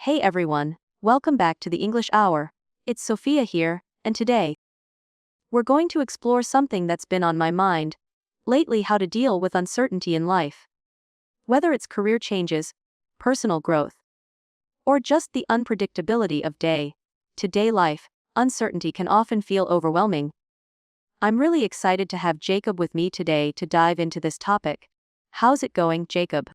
Hey everyone, welcome back to the English Hour. It's Sophia here, and today, we're going to explore something that's been on my mind lately: how to deal with uncertainty in life. Whether it's career changes, personal growth, or just the unpredictability of day-to-day life, uncertainty can often feel overwhelming. I'm really excited to have Jacob with me today to dive into this topic. How's it going, Jacob?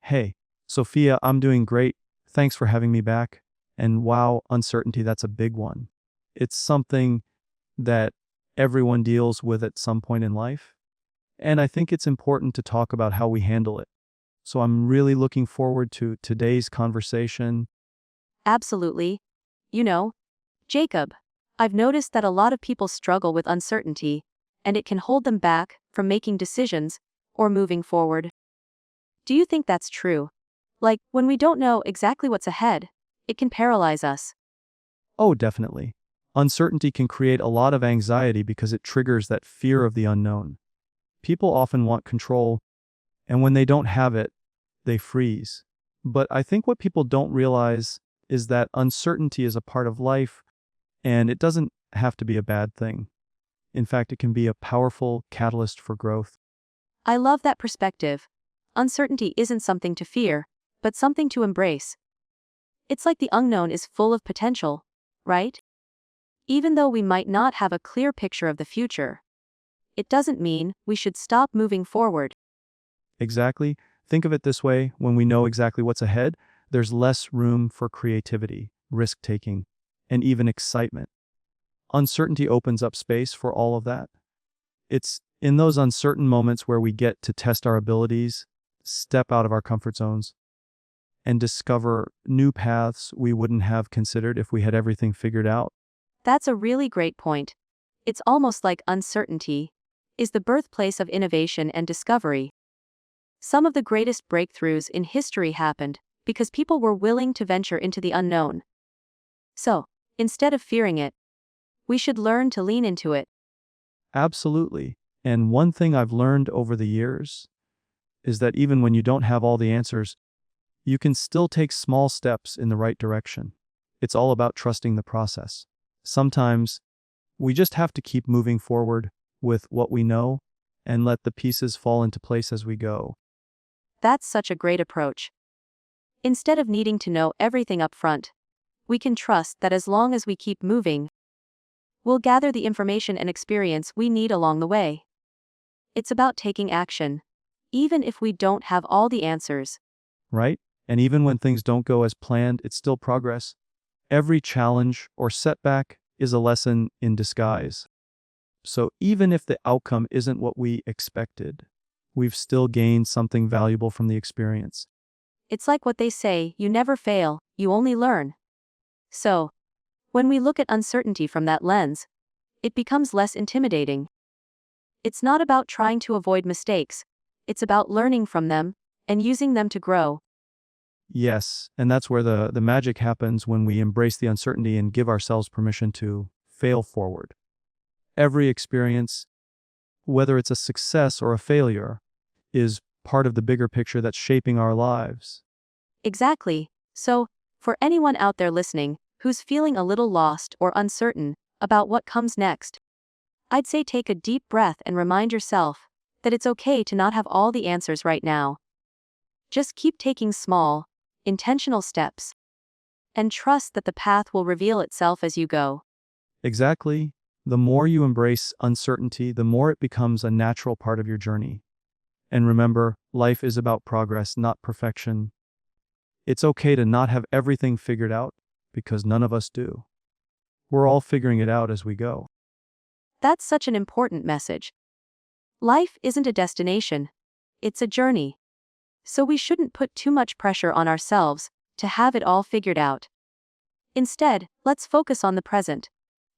Hey, Sophia, I'm doing great. Thanks for having me back. And wow, uncertainty, that's a big one. It's something that everyone deals with at some point in life. And I think it's important to talk about how we handle it. So I'm really looking forward to today's conversation. Absolutely. You know, Jacob, I've noticed that a lot of people struggle with uncertainty, and it can hold them back from making decisions or moving forward. Do you think that's true? Like, when we don't know exactly what's ahead, it can paralyze us. Oh, definitely. Uncertainty can create a lot of anxiety because it triggers that fear of the unknown. People often want control, and when they don't have it, they freeze. But I think what people don't realize is that uncertainty is a part of life, and it doesn't have to be a bad thing. In fact, it can be a powerful catalyst for growth. I love that perspective. Uncertainty isn't something to fear, but something to embrace. It's like the unknown is full of potential, right? Even though we might not have a clear picture of the future, it doesn't mean we should stop moving forward. Exactly. Think of it this way: when we know exactly what's ahead, there's less room for creativity, risk-taking, and even excitement. Uncertainty opens up space for all of that. It's in those uncertain moments where we get to test our abilities, step out of our comfort zones, and discover new paths we wouldn't have considered if we had everything figured out. That's a really great point. It's almost like uncertainty is the birthplace of innovation and discovery. Some of the greatest breakthroughs in history happened because people were willing to venture into the unknown. So, instead of fearing it, we should learn to lean into it. Absolutely. And one thing I've learned over the years is that even when you don't have all the answers, you can still take small steps in the right direction. It's all about trusting the process. Sometimes we just have to keep moving forward with what we know and let the pieces fall into place as we go. That's such a great approach. Instead of needing to know everything up front, we can trust that as long as we keep moving, we'll gather the information and experience we need along the way. It's about taking action, even if we don't have all the answers. Right? And even when things don't go as planned, it's still progress. Every challenge or setback is a lesson in disguise. So even if the outcome isn't what we expected, we've still gained something valuable from the experience. It's like what they say: you never fail, you only learn. So, when we look at uncertainty from that lens, it becomes less intimidating. It's not about trying to avoid mistakes, it's about learning from them and using them to grow. Yes, and that's where the magic happens, when we embrace the uncertainty and give ourselves permission to fail forward. Every experience, whether it's a success or a failure, is part of the bigger picture that's shaping our lives. Exactly. So, for anyone out there listening who's feeling a little lost or uncertain about what comes next, I'd say take a deep breath and remind yourself that it's okay to not have all the answers right now. Just keep taking small, intentional steps, and trust that the path will reveal itself as you go. Exactly. The more you embrace uncertainty, the more it becomes a natural part of your journey. And remember, life is about progress, not perfection. It's okay to not have everything figured out, because none of us do. We're all figuring it out as we go. That's such an important message. Life isn't a destination, it's a journey. So we shouldn't put too much pressure on ourselves to have it all figured out. Instead, let's focus on the present.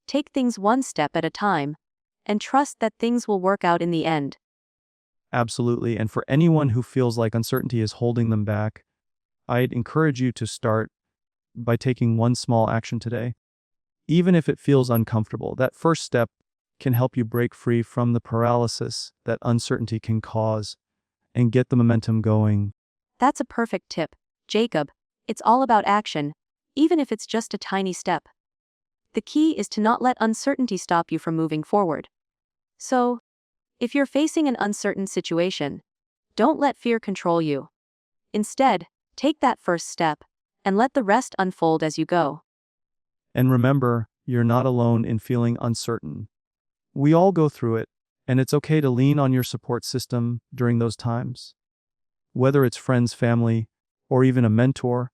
Take things one step at a time, and trust that things will work out in the end. Absolutely. And for anyone who feels like uncertainty is holding them back, I'd encourage you to start by taking one small action today. Even if it feels uncomfortable, that first step can help you break free from the paralysis that uncertainty can cause and get the momentum going. That's a perfect tip, Jacob. It's all about action, even if it's just a tiny step. The key is to not let uncertainty stop you from moving forward. So, if you're facing an uncertain situation, don't let fear control you. Instead, take that first step and let the rest unfold as you go. And remember, you're not alone in feeling uncertain. We all go through it, and it's okay to lean on your support system during those times. Whether it's friends, family, or even a mentor,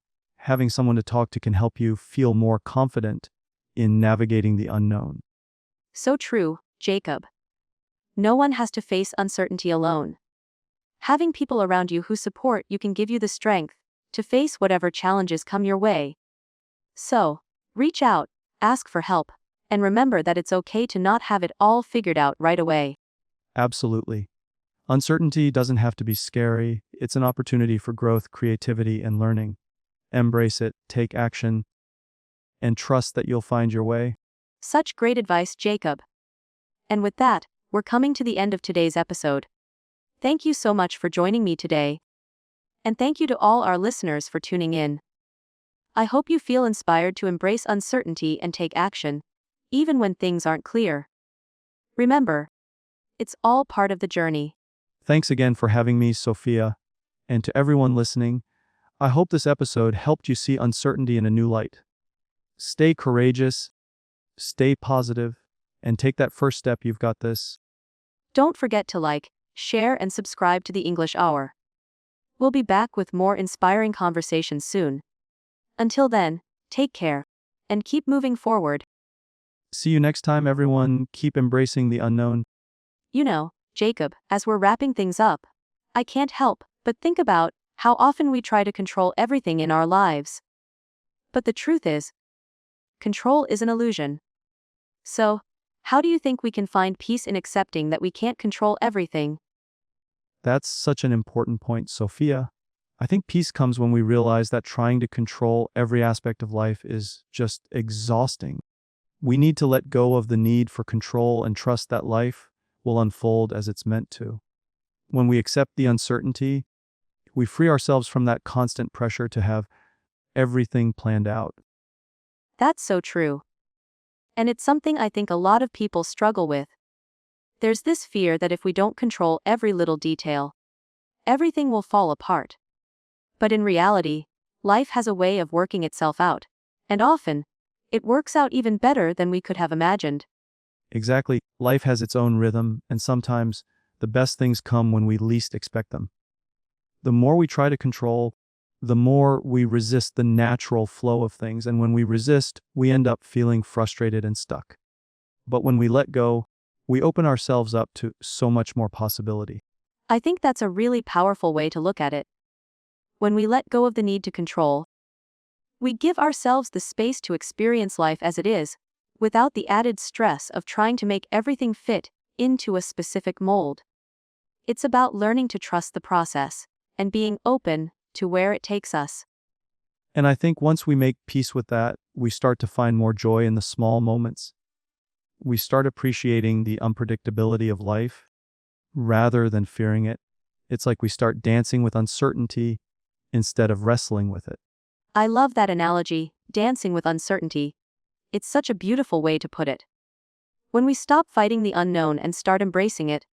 having someone to talk to can help you feel more confident in navigating the unknown. So true, Jacob. No one has to face uncertainty alone. Having people around you who support you can give you the strength to face whatever challenges come your way. So, reach out, ask for help, and remember that it's okay to not have it all figured out right away. Absolutely. Uncertainty doesn't have to be scary. It's an opportunity for growth, creativity, and learning. Embrace it, take action, and trust that you'll find your way. Such great advice, Jacob. And with that, we're coming to the end of today's episode. Thank you so much for joining me today. And thank you to all our listeners for tuning in. I hope you feel inspired to embrace uncertainty and take action, even when things aren't clear. Remember, it's all part of the journey. Thanks again for having me, Sophia. And to everyone listening, I hope this episode helped you see uncertainty in a new light. Stay courageous, stay positive, and take that first step. You've got this. Don't forget to like, share, and subscribe to the English Hour. We'll be back with more inspiring conversations soon. Until then, take care and keep moving forward. See you next time, everyone. Keep embracing the unknown. You know, Jacob, as we're wrapping things up, I can't help but think about how often we try to control everything in our lives. But the truth is, control is an illusion. So, how do you think we can find peace in accepting that we can't control everything? That's such an important point, Sophia. I think peace comes when we realize that trying to control every aspect of life is just exhausting. We need to let go of the need for control and trust that life will unfold as it's meant to. When we accept the uncertainty, we free ourselves from that constant pressure to have everything planned out. That's so true. And it's something I think a lot of people struggle with. There's this fear that if we don't control every little detail, everything will fall apart. But in reality, life has a way of working itself out, and often, it works out even better than we could have imagined. Exactly. Life has its own rhythm, and sometimes the best things come when we least expect them. The more we try to control, the more we resist the natural flow of things, and when we resist, we end up feeling frustrated and stuck. But when we let go, we open ourselves up to so much more possibility. I think that's a really powerful way to look at it. When we let go of the need to control, we give ourselves the space to experience life as it is, without the added stress of trying to make everything fit into a specific mold. It's about learning to trust the process and being open to where it takes us. And I think once we make peace with that, we start to find more joy in the small moments. We start appreciating the unpredictability of life rather than fearing it. It's like we start dancing with uncertainty instead of wrestling with it. I love that analogy, dancing with uncertainty. It's such a beautiful way to put it. When we stop fighting the unknown and start embracing it,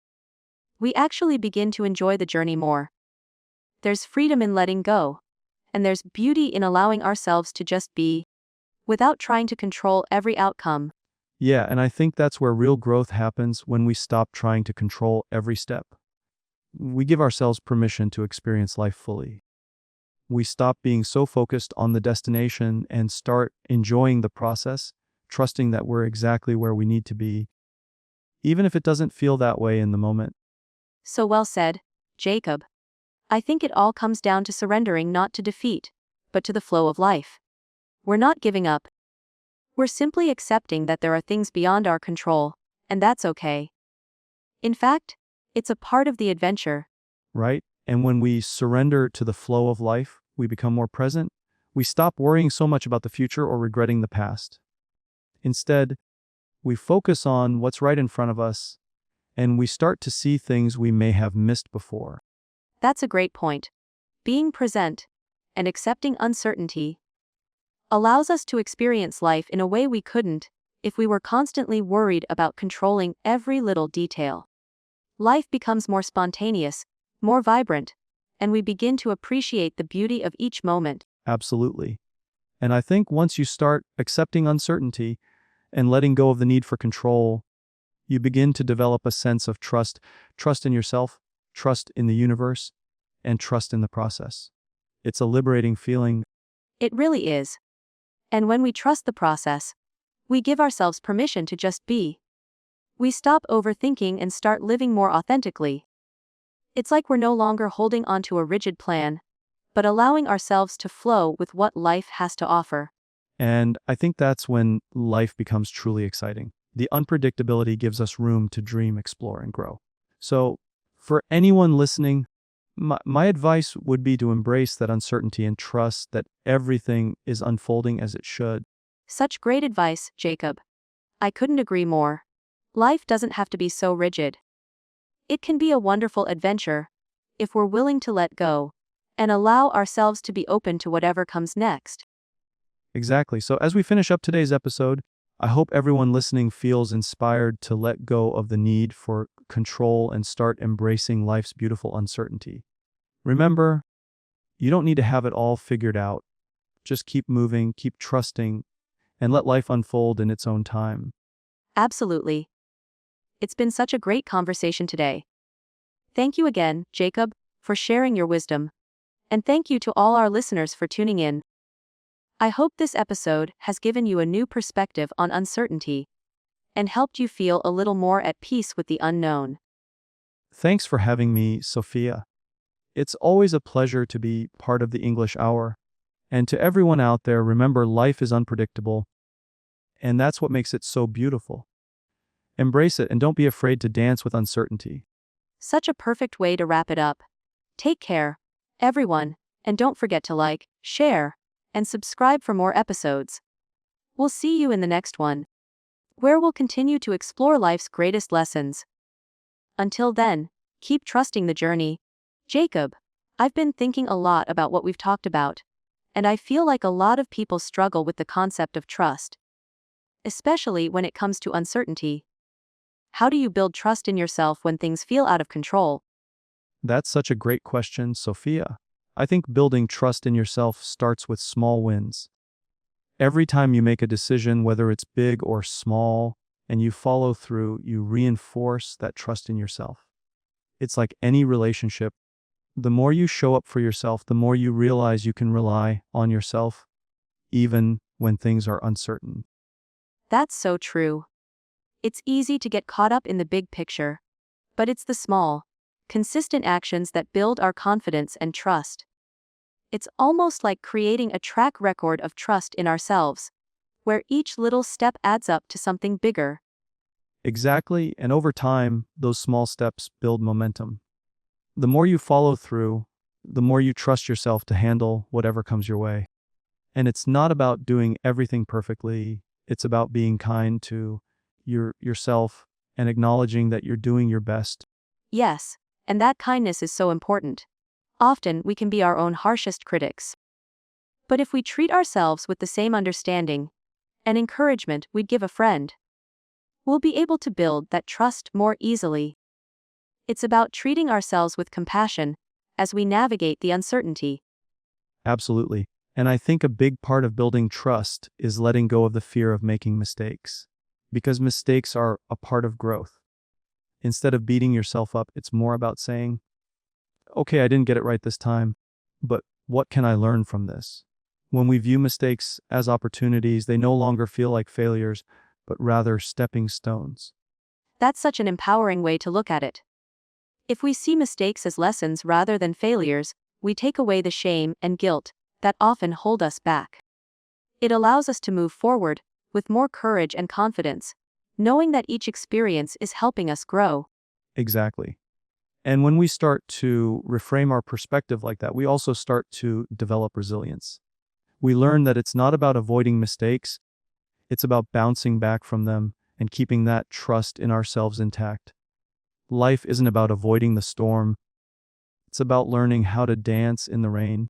we actually begin to enjoy the journey more. There's freedom in letting go, and there's beauty in allowing ourselves to just be, without trying to control every outcome. Yeah, and I think that's where real growth happens, when we stop trying to control every step. We give ourselves permission to experience life fully. We stop being so focused on the destination and start enjoying the process, trusting that we're exactly where we need to be, even if it doesn't feel that way in the moment. So well said, Jacob. I think it all comes down to surrendering not to defeat, but to the flow of life. We're not giving up. We're simply accepting that there are things beyond our control, and that's okay. In fact, it's a part of the adventure. Right? And when we surrender to the flow of life, we become more present. We stop worrying so much about the future or regretting the past. Instead, we focus on what's right in front of us, and we start to see things we may have missed before. That's a great point. Being present and accepting uncertainty allows us to experience life in a way we couldn't if we were constantly worried about controlling every little detail. Life becomes more spontaneous, more vibrant, and we begin to appreciate the beauty of each moment. Absolutely. And I think once you start accepting uncertainty and letting go of the need for control, you begin to develop a sense of trust in yourself, trust in the universe, and trust in the process. It's a liberating feeling. It really is. And when we trust the process, we give ourselves permission to just be. We stop overthinking and start living more authentically. It's like we're no longer holding onto a rigid plan, but allowing ourselves to flow with what life has to offer. And I think that's when life becomes truly exciting. The unpredictability gives us room to dream, explore, and grow. So, for anyone listening, my advice would be to embrace that uncertainty and trust that everything is unfolding as it should. Such great advice, Jacob. I couldn't agree more. Life doesn't have to be so rigid. It can be a wonderful adventure if we're willing to let go and allow ourselves to be open to whatever comes next. Exactly. So, as we finish up today's episode, I hope everyone listening feels inspired to let go of the need for control and start embracing life's beautiful uncertainty. Remember, you don't need to have it all figured out. Just keep moving, keep trusting, and let life unfold in its own time. Absolutely. It's been such a great conversation today. Thank you again, Jacob, for sharing your wisdom. And thank you to all our listeners for tuning in. I hope this episode has given you a new perspective on uncertainty and helped you feel a little more at peace with the unknown. Thanks for having me, Sophia. It's always a pleasure to be part of the English Hour. And to everyone out there, remember life is unpredictable, and that's what makes it so beautiful. Embrace it and don't be afraid to dance with uncertainty. Such a perfect way to wrap it up. Take care, everyone, and don't forget to like, share, and subscribe for more episodes. We'll see you in the next one, where we'll continue to explore life's greatest lessons. Until then, keep trusting the journey. Jacob, I've been thinking a lot about what we've talked about, and I feel like a lot of people struggle with the concept of trust, especially when it comes to uncertainty. How do you build trust in yourself when things feel out of control? That's such a great question, Sophia. I think building trust in yourself starts with small wins. Every time you make a decision, whether it's big or small, and you follow through, you reinforce that trust in yourself. It's like any relationship. The more you show up for yourself, the more you realize you can rely on yourself, even when things are uncertain. That's so true. It's easy to get caught up in the big picture, but it's the small, consistent actions that build our confidence and trust. It's almost like creating a track record of trust in ourselves, where each little step adds up to something bigger. Exactly, and over time, those small steps build momentum. The more you follow through, the more you trust yourself to handle whatever comes your way. And it's not about doing everything perfectly, it's about being kind to yourself and acknowledging that you're doing your best. Yes, and that kindness is so important. Often we can be our own harshest critics. But if we treat ourselves with the same understanding and encouragement we'd give a friend, we'll be able to build that trust more easily. It's about treating ourselves with compassion as we navigate the uncertainty. Absolutely. And I think a big part of building trust is letting go of the fear of making mistakes, because mistakes are a part of growth. Instead of beating yourself up, it's more about saying, okay, I didn't get it right this time, but what can I learn from this? When we view mistakes as opportunities, they no longer feel like failures, but rather stepping stones. That's such an empowering way to look at it. If we see mistakes as lessons rather than failures, we take away the shame and guilt that often hold us back. It allows us to move forward with more courage and confidence, knowing that each experience is helping us grow. Exactly. And when we start to reframe our perspective like that, we also start to develop resilience. We learn that it's not about avoiding mistakes, it's about bouncing back from them and keeping that trust in ourselves intact. Life isn't about avoiding the storm, it's about learning how to dance in the rain.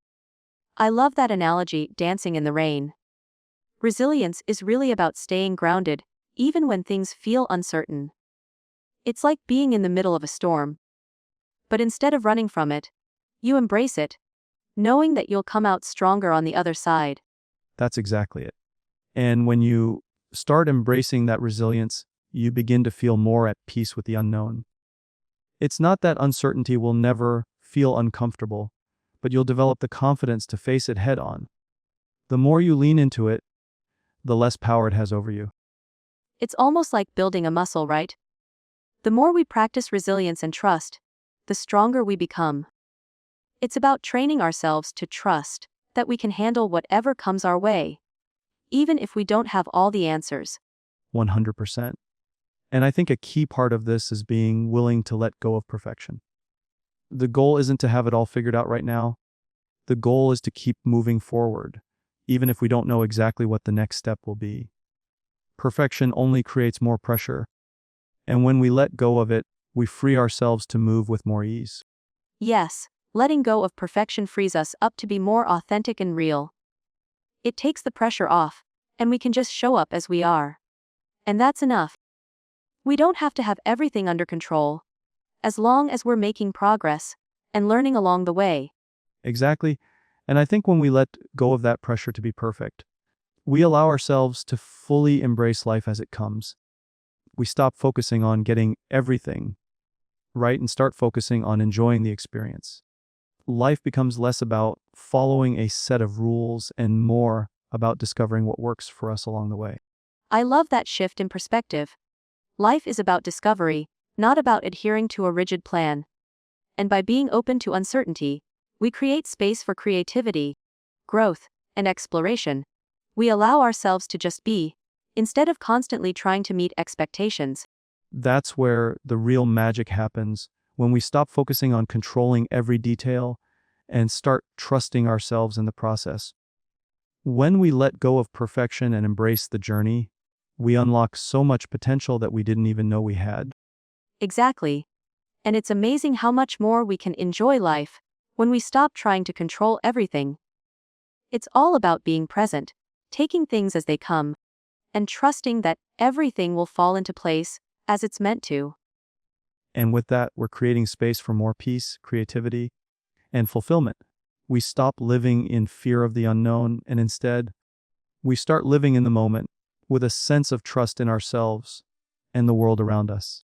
I love that analogy, dancing in the rain. Resilience is really about staying grounded, even when things feel uncertain. It's like being in the middle of a storm. But instead of running from it, you embrace it, knowing that you'll come out stronger on the other side. That's exactly it. And when you start embracing that resilience, you begin to feel more at peace with the unknown. It's not that uncertainty will never feel uncomfortable, but you'll develop the confidence to face it head on. The more you lean into it, the less power it has over you. It's almost like building a muscle, right? The more we practice resilience and trust, the stronger we become. It's about training ourselves to trust that we can handle whatever comes our way, even if we don't have all the answers. 100%. And I think a key part of this is being willing to let go of perfection. The goal isn't to have it all figured out right now. The goal is to keep moving forward, even if we don't know exactly what the next step will be. Perfection only creates more pressure, and when we let go of it, we free ourselves to move with more ease. Yes, letting go of perfection frees us up to be more authentic and real. It takes the pressure off, and we can just show up as we are. And that's enough. We don't have to have everything under control, as long as we're making progress and learning along the way. Exactly. And I think when we let go of that pressure to be perfect, we allow ourselves to fully embrace life as it comes. We stop focusing on getting everything right and start focusing on enjoying the experience. Life becomes less about following a set of rules and more about discovering what works for us along the way. I love that shift in perspective. Life is about discovery, not about adhering to a rigid plan. And by being open to uncertainty, we create space for creativity, growth, and exploration. We allow ourselves to just be, instead of constantly trying to meet expectations. That's where the real magic happens, when we stop focusing on controlling every detail and start trusting ourselves in the process. When we let go of perfection and embrace the journey, we unlock so much potential that we didn't even know we had. Exactly. And it's amazing how much more we can enjoy life when we stop trying to control everything. It's all about being present, taking things as they come, and trusting that everything will fall into place as it's meant to. And with that, we're creating space for more peace, creativity, and fulfillment. We stop living in fear of the unknown, and instead, we start living in the moment with a sense of trust in ourselves and the world around us.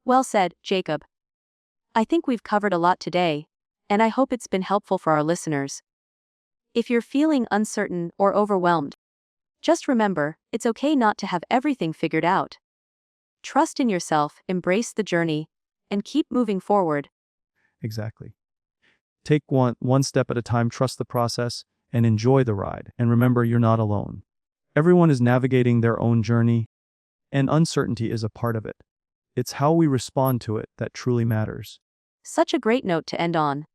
Well said, Jacob. I think we've covered a lot today, and I hope it's been helpful for our listeners. If you're feeling uncertain or overwhelmed, just remember, it's okay not to have everything figured out. Trust in yourself, embrace the journey, and keep moving forward. Exactly. Take one step at a time, trust the process, and enjoy the ride. And remember, you're not alone. Everyone is navigating their own journey, and uncertainty is a part of it. It's how we respond to it that truly matters. Such a great note to end on.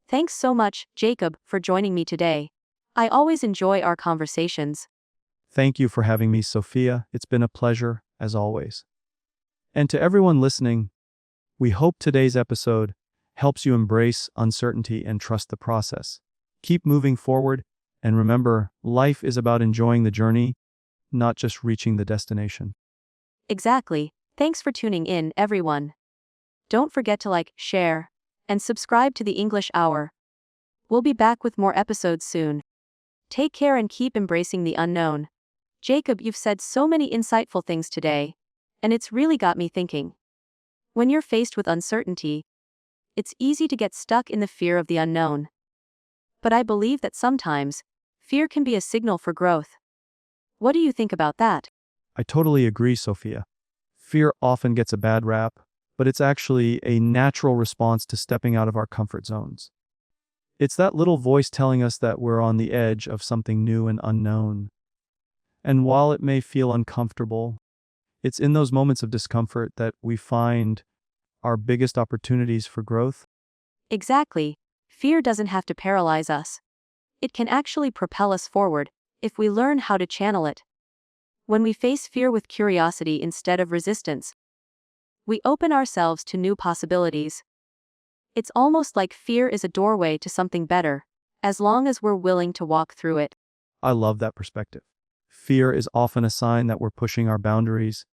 Thanks so much, Jacob, for joining me today. I always enjoy our conversations. Thank you for having me, Sophia. It's been a pleasure, as always. And to everyone listening, we hope today's episode helps you embrace uncertainty and trust the process. Keep moving forward, and remember, life is about enjoying the journey, not just reaching the destination. Exactly. Thanks for tuning in, everyone. Don't forget to like, share, and subscribe to the English Hour. We'll be back with more episodes soon. Take care and keep embracing the unknown. Jacob, you've said so many insightful things today, and it's really got me thinking. When you're faced with uncertainty, it's easy to get stuck in the fear of the unknown. But I believe that sometimes, fear can be a signal for growth. What do you think about that? I totally agree, Sophia. Fear often gets a bad rap, but it's actually a natural response to stepping out of our comfort zones. It's that little voice telling us that we're on the edge of something new and unknown. And while it may feel uncomfortable, it's in those moments of discomfort that we find our biggest opportunities for growth. Exactly. Fear doesn't have to paralyze us. It can actually propel us forward if we learn how to channel it. When we face fear with curiosity instead of resistance, we open ourselves to new possibilities. It's almost like fear is a doorway to something better, as long as we're willing to walk through it. I love that perspective. Fear is often a sign that we're pushing our boundaries,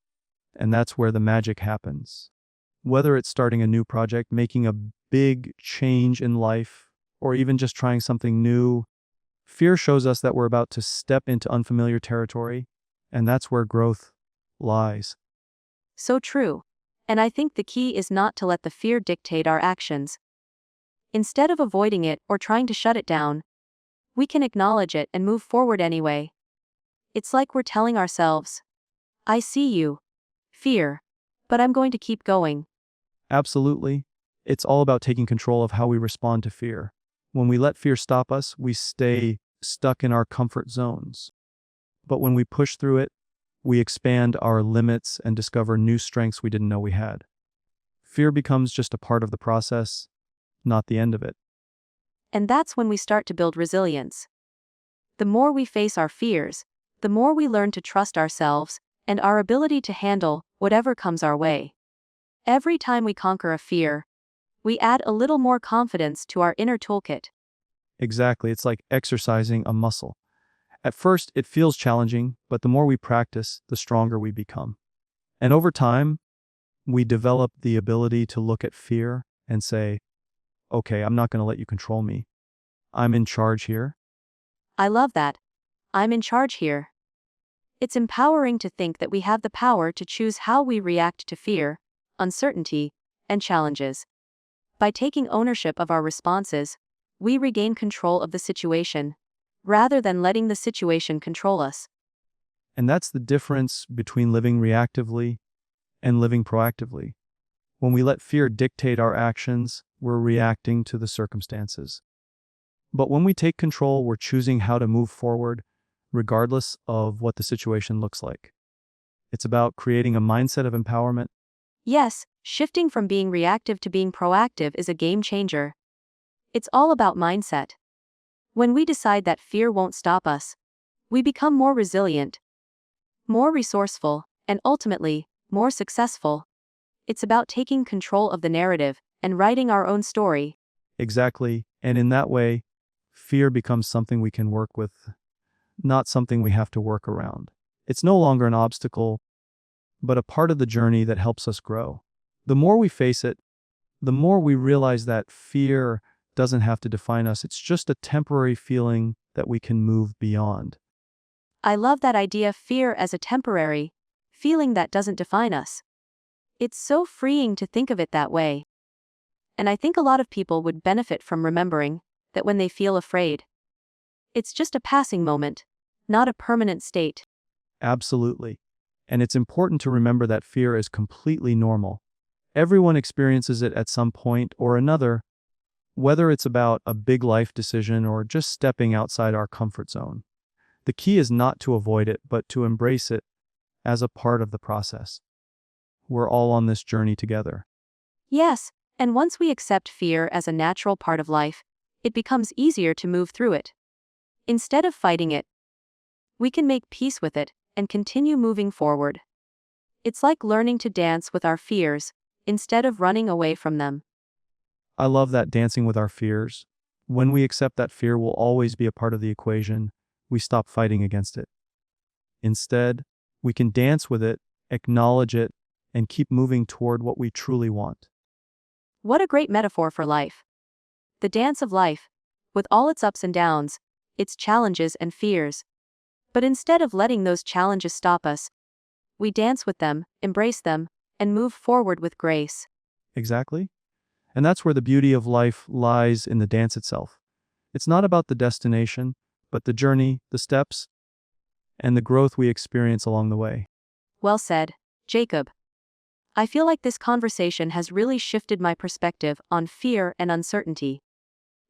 and that's where the magic happens. Whether it's starting a new project, making a big change in life, or even just trying something new, fear shows us that we're about to step into unfamiliar territory, and that's where growth lies. So true. And I think the key is not to let the fear dictate our actions. Instead of avoiding it or trying to shut it down, we can acknowledge it and move forward anyway. It's like we're telling ourselves, I see you, fear, but I'm going to keep going. Absolutely. It's all about taking control of how we respond to fear. When we let fear stop us, we stay stuck in our comfort zones. But when we push through it, we expand our limits and discover new strengths we didn't know we had. Fear becomes just a part of the process, not the end of it. And that's when we start to build resilience. The more we face our fears, the more we learn to trust ourselves and our ability to handle whatever comes our way. Every time we conquer a fear, we add a little more confidence to our inner toolkit. Exactly, it's like exercising a muscle. At first, it feels challenging, but the more we practice, the stronger we become. And over time, we develop the ability to look at fear and say, okay, I'm not going to let you control me. I'm in charge here. I love that. I'm in charge here. It's empowering to think that we have the power to choose how we react to fear, uncertainty, and challenges. By taking ownership of our responses, we regain control of the situation, rather than letting the situation control us. And that's the difference between living reactively and living proactively. When we let fear dictate our actions, we're reacting to the circumstances. But when we take control, we're choosing how to move forward, regardless of what the situation looks like. It's about creating a mindset of empowerment. Yes, shifting from being reactive to being proactive is a game changer. It's all about mindset. When we decide that fear won't stop us, we become more resilient, more resourceful, and ultimately, more successful. It's about taking control of the narrative and writing our own story. Exactly. And in that way, fear becomes something we can work with, not something we have to work around. It's no longer an obstacle, but a part of the journey that helps us grow. The more we face it, the more we realize that fear doesn't have to define us. It's just a temporary feeling that we can move beyond. I love that idea, fear as a temporary feeling that doesn't define us. It's so freeing to think of it that way. And I think a lot of people would benefit from remembering that when they feel afraid, it's just a passing moment, not a permanent state. Absolutely. And it's important to remember that fear is completely normal. Everyone experiences it at some point or another, whether it's about a big life decision or just stepping outside our comfort zone. The key is not to avoid it, but to embrace it as a part of the process. We're all on this journey together. Yes, and once we accept fear as a natural part of life, it becomes easier to move through it. Instead of fighting it, we can make peace with it and continue moving forward. It's like learning to dance with our fears instead of running away from them. I love that, dancing with our fears. When we accept that fear will always be a part of the equation, we stop fighting against it. Instead, we can dance with it, acknowledge it, and keep moving toward what we truly want. What a great metaphor for life. The dance of life, with all its ups and downs, its challenges and fears. But instead of letting those challenges stop us, we dance with them, embrace them, and move forward with grace. Exactly. And that's where the beauty of life lies, in the dance itself. It's not about the destination, but the journey, the steps, and the growth we experience along the way. Well said, Jacob. I feel like this conversation has really shifted my perspective on fear and uncertainty.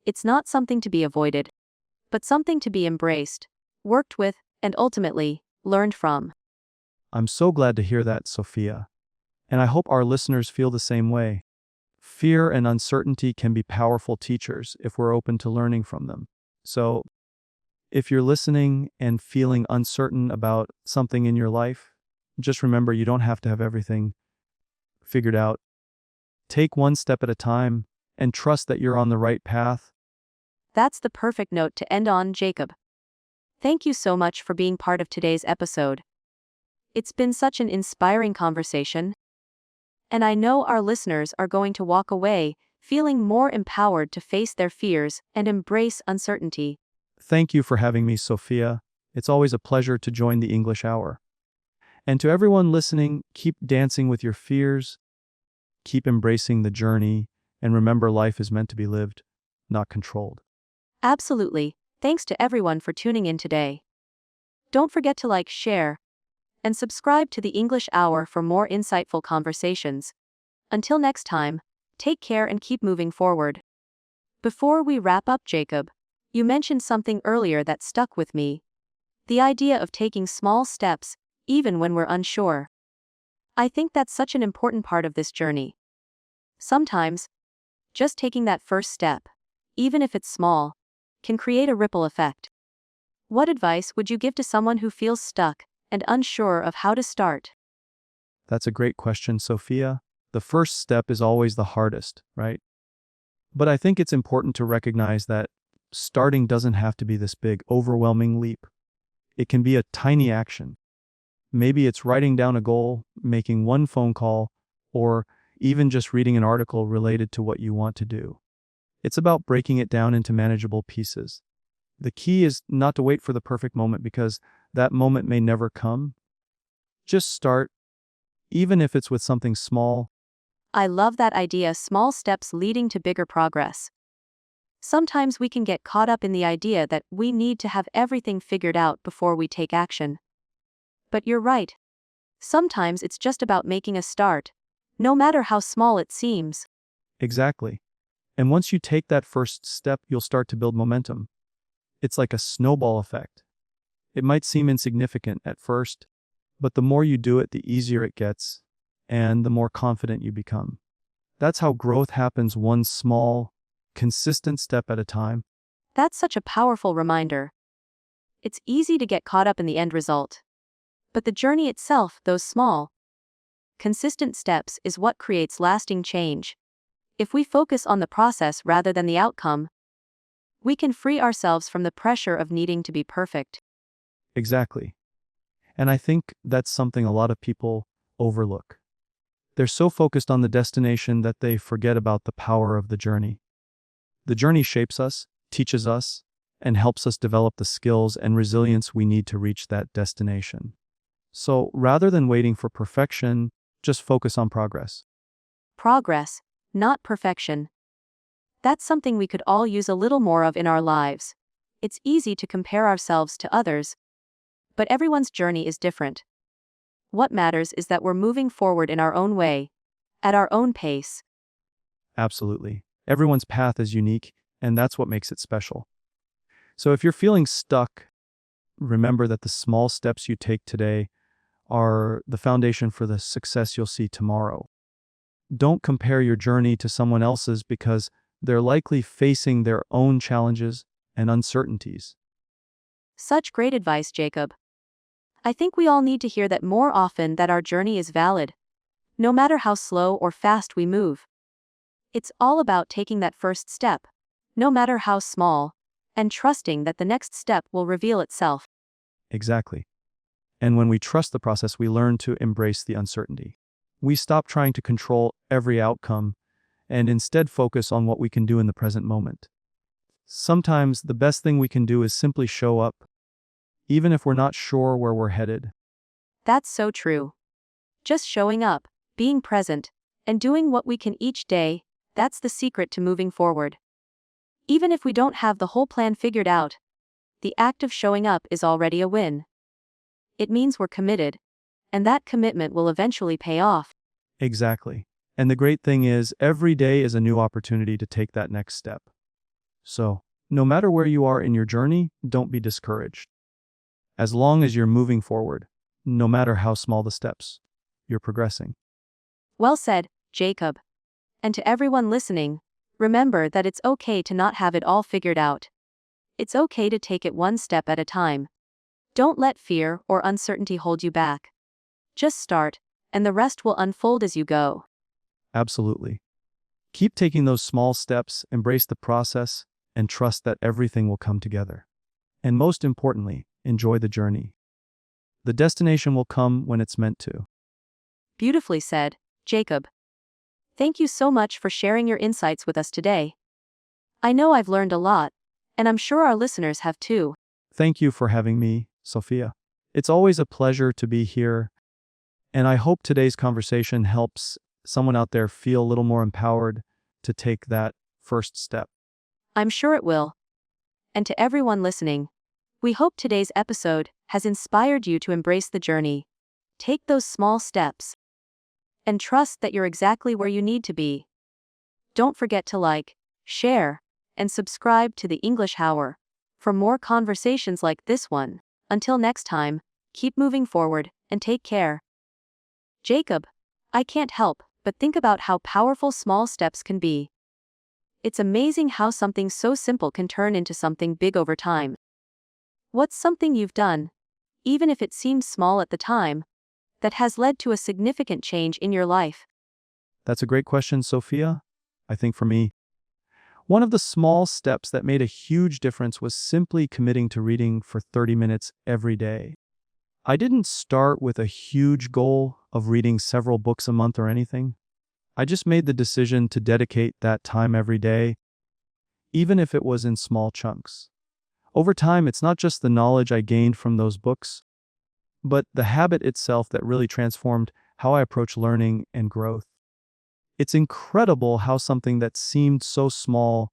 It's not something to be avoided, but something to be embraced, worked with, and ultimately, learned from. I'm so glad to hear that, Sophia. And I hope our listeners feel the same way. Fear and uncertainty can be powerful teachers if we're open to learning from them. So, if you're listening and feeling uncertain about something in your life, just remember you don't have to have everything figured out. Take one step at a time and trust that you're on the right path. That's the perfect note to end on, Jacob. Thank you so much for being part of today's episode. It's been such an inspiring conversation, and I know our listeners are going to walk away feeling more empowered to face their fears and embrace uncertainty. Thank you for having me, Sophia. It's always a pleasure to join the English Hour. And to everyone listening, keep dancing with your fears, keep embracing the journey, and remember life is meant to be lived, not controlled. Absolutely. Thanks to everyone for tuning in today. Don't forget to like, share, and subscribe to the English Hour for more insightful conversations. Until next time, take care and keep moving forward. Before we wrap up, Jacob, you mentioned something earlier that stuck with me. The idea of taking small steps, even when we're unsure. I think that's such an important part of this journey. Sometimes, just taking that first step, even if it's small, can create a ripple effect. What advice would you give to someone who feels stuck and unsure of how to start? That's a great question, Sophia. The first step is always the hardest, right? But I think it's important to recognize that starting doesn't have to be this big, overwhelming leap. It can be a tiny action. Maybe it's writing down a goal, making one phone call, or even just reading an article related to what you want to do. It's about breaking it down into manageable pieces. The key is not to wait for the perfect moment because that moment may never come. Just start, even if it's with something small. I love that idea, small steps leading to bigger progress. Sometimes we can get caught up in the idea that we need to have everything figured out before we take action. But you're right. Sometimes it's just about making a start, no matter how small it seems. Exactly. And once you take that first step, you'll start to build momentum. It's like a snowball effect. It might seem insignificant at first, but the more you do it, the easier it gets, and the more confident you become. That's how growth happens, one small, consistent step at a time. That's such a powerful reminder. It's easy to get caught up in the end result. But the journey itself, those small, consistent steps, is what creates lasting change. If we focus on the process rather than the outcome, we can free ourselves from the pressure of needing to be perfect. Exactly. And I think that's something a lot of people overlook. They're so focused on the destination that they forget about the power of the journey. The journey shapes us, teaches us, and helps us develop the skills and resilience we need to reach that destination. So rather than waiting for perfection, just focus on progress. Progress, not perfection. That's something we could all use a little more of in our lives. It's easy to compare ourselves to others, but everyone's journey is different. What matters is that we're moving forward in our own way, at our own pace. Absolutely. Everyone's path is unique, and that's what makes it special. So if you're feeling stuck, remember that the small steps you take today are the foundation for the success you'll see tomorrow. Don't compare your journey to someone else's because they're likely facing their own challenges and uncertainties. Such great advice, Jacob. I think we all need to hear that more often, that our journey is valid, no matter how slow or fast we move. It's all about taking that first step, no matter how small, and trusting that the next step will reveal itself. Exactly. And when we trust the process, we learn to embrace the uncertainty. We stop trying to control every outcome and instead focus on what we can do in the present moment. Sometimes the best thing we can do is simply show up, even if we're not sure where we're headed. That's so true. Just showing up, being present, and doing what we can each day, that's the secret to moving forward. Even if we don't have the whole plan figured out, the act of showing up is already a win. It means we're committed, and that commitment will eventually pay off. Exactly. And the great thing is, every day is a new opportunity to take that next step. So, no matter where you are in your journey, don't be discouraged. As long as you're moving forward, no matter how small the steps, you're progressing. Well said, Jacob. And to everyone listening, remember that it's okay to not have it all figured out. It's okay to take it one step at a time. Don't let fear or uncertainty hold you back. Just start, and the rest will unfold as you go. Absolutely. Keep taking those small steps, embrace the process, and trust that everything will come together. And most importantly, Enjoy the journey. The destination will come when it's meant to. Beautifully said, Jacob. Thank you so much for sharing your insights with us today. I know I've learned a lot, and I'm sure our listeners have too. Thank you for having me, Sophia. It's always a pleasure to be here, and I hope today's conversation helps someone out there feel a little more empowered to take that first step. I'm sure it will. And to everyone listening, we hope today's episode has inspired you to embrace the journey. Take those small steps and trust that you're exactly where you need to be. Don't forget to like, share, and subscribe to the English Hour for more conversations like this one. Until next time, keep moving forward and take care. Jacob, I can't help but think about how powerful small steps can be. It's amazing how something so simple can turn into something big over time. What's something you've done, even if it seems small at the time, that has led to a significant change in your life? That's a great question, Sophia. I think for me, one of the small steps that made a huge difference was simply committing to reading for 30 minutes every day. I didn't start with a huge goal of reading several books a month or anything. I just made the decision to dedicate that time every day, even if it was in small chunks. Over time, it's not just the knowledge I gained from those books, but the habit itself that really transformed how I approach learning and growth. It's incredible how something that seemed so small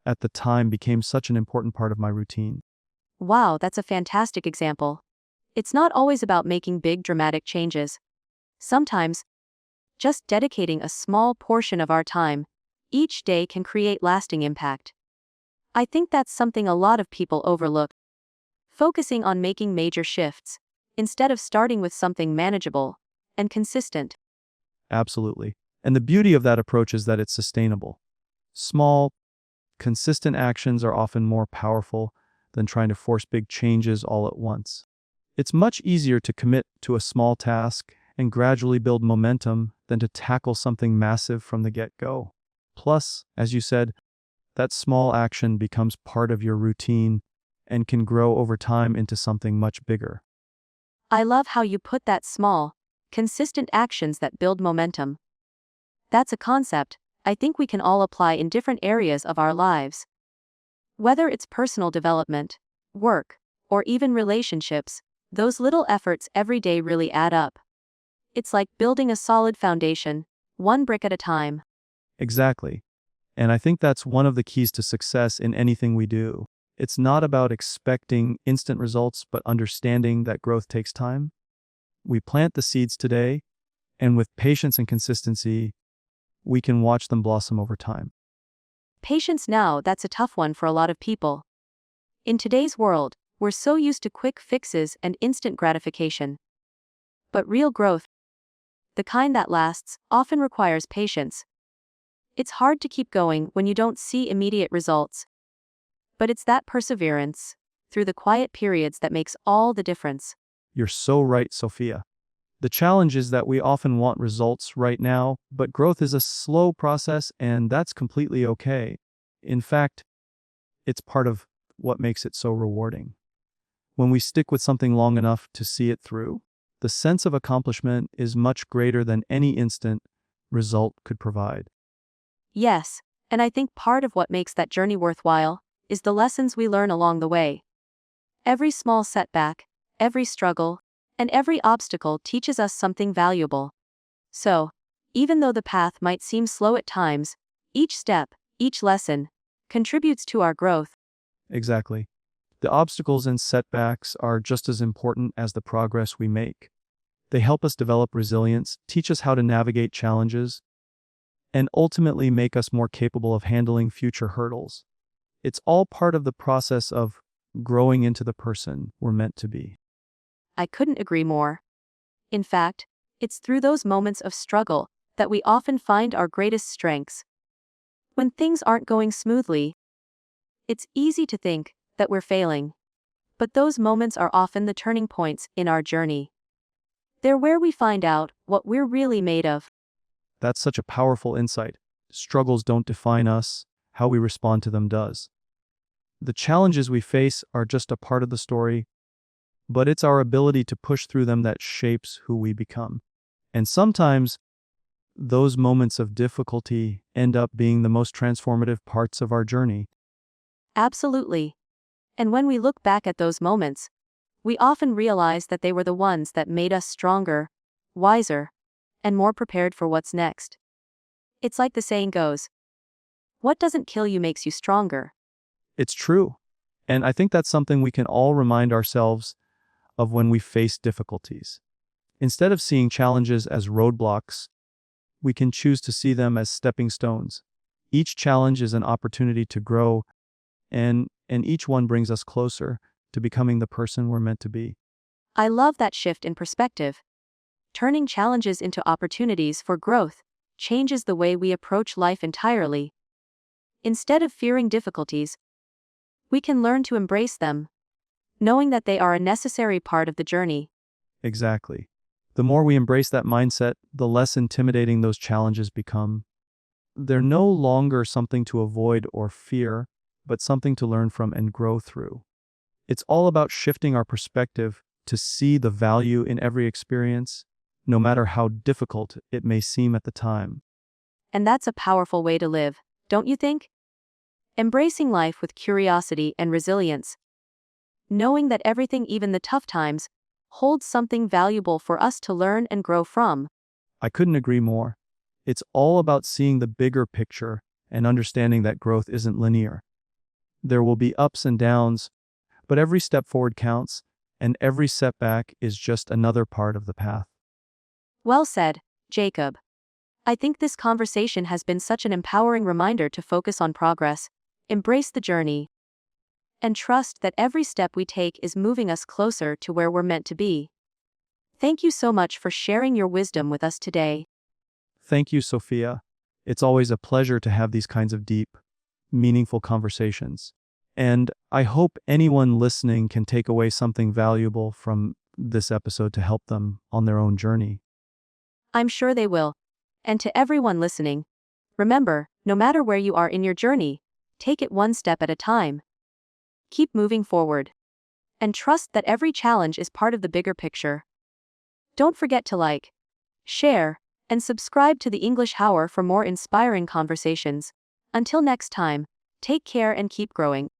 at the time became such an important part of my routine. Wow, that's a fantastic example. It's not always about making big dramatic changes. Sometimes, just dedicating a small portion of our time each day can create lasting impact. I think that's something a lot of people overlook. Focusing on making major shifts, instead of starting with something manageable and consistent. Absolutely. And the beauty of that approach is that it's sustainable. Small, consistent actions are often more powerful than trying to force big changes all at once. It's much easier to commit to a small task and gradually build momentum than to tackle something massive from the get-go. Plus, as you said, that small action becomes part of your routine and can grow over time into something much bigger. I love how you put that: small, consistent actions that build momentum. That's a concept I think we can all apply in different areas of our lives. Whether it's personal development, work, or even relationships, those little efforts every day really add up. It's like building a solid foundation, one brick at a time. Exactly. And I think that's one of the keys to success in anything we do. It's not about expecting instant results, but understanding that growth takes time. We plant the seeds today, and with patience and consistency, we can watch them blossom over time. Patience now, that's a tough one for a lot of people. In today's world, we're so used to quick fixes and instant gratification. But real growth, the kind that lasts, often requires patience. It's hard to keep going when you don't see immediate results. But it's that perseverance, through the quiet periods, that makes all the difference. You're so right, Sophia. The challenge is that we often want results right now, but growth is a slow process, and that's completely okay. In fact, it's part of what makes it so rewarding. When we stick with something long enough to see it through, the sense of accomplishment is much greater than any instant result could provide. Yes, and I think part of what makes that journey worthwhile is the lessons we learn along the way. Every small setback, every struggle, and every obstacle teaches us something valuable. So, even though the path might seem slow at times, each step, each lesson, contributes to our growth. Exactly. The obstacles and setbacks are just as important as the progress we make. They help us develop resilience, teach us how to navigate challenges, and ultimately make us more capable of handling future hurdles. It's all part of the process of growing into the person we're meant to be. I couldn't agree more. In fact, it's through those moments of struggle that we often find our greatest strengths. When things aren't going smoothly, it's easy to think that we're failing. But those moments are often the turning points in our journey. They're where we find out what we're really made of. That's such a powerful insight. Struggles don't define us, how we respond to them does. The challenges we face are just a part of the story, but it's our ability to push through them that shapes who we become. And sometimes those moments of difficulty end up being the most transformative parts of our journey. Absolutely. And when we look back at those moments, we often realize that they were the ones that made us stronger, wiser, and more prepared for what's next. It's like the saying goes, what doesn't kill you makes you stronger. It's true. And I think that's something we can all remind ourselves of when we face difficulties. Instead of seeing challenges as roadblocks, we can choose to see them as stepping stones. Each challenge is an opportunity to grow, and each one brings us closer to becoming the person we're meant to be. I love that shift in perspective. Turning challenges into opportunities for growth changes the way we approach life entirely. Instead of fearing difficulties, we can learn to embrace them, knowing that they are a necessary part of the journey. Exactly. The more we embrace that mindset, the less intimidating those challenges become. They're no longer something to avoid or fear, but something to learn from and grow through. It's all about shifting our perspective to see the value in every experience, no matter how difficult it may seem at the time. And that's a powerful way to live, don't you think? Embracing life with curiosity and resilience. Knowing that everything, even the tough times, holds something valuable for us to learn and grow from. I couldn't agree more. It's all about seeing the bigger picture and understanding that growth isn't linear. There will be ups and downs, but every step forward counts, and every setback is just another part of the path. Well said, Jacob. I think this conversation has been such an empowering reminder to focus on progress, embrace the journey, and trust that every step we take is moving us closer to where we're meant to be. Thank you so much for sharing your wisdom with us today. Thank you, Sophia. It's always a pleasure to have these kinds of deep, meaningful conversations. And I hope anyone listening can take away something valuable from this episode to help them on their own journey. I'm sure they will. And to everyone listening, remember, no matter where you are in your journey, take it one step at a time. Keep moving forward. And trust that every challenge is part of the bigger picture. Don't forget to like, share, and subscribe to the English Hour for more inspiring conversations. Until next time, take care and keep growing.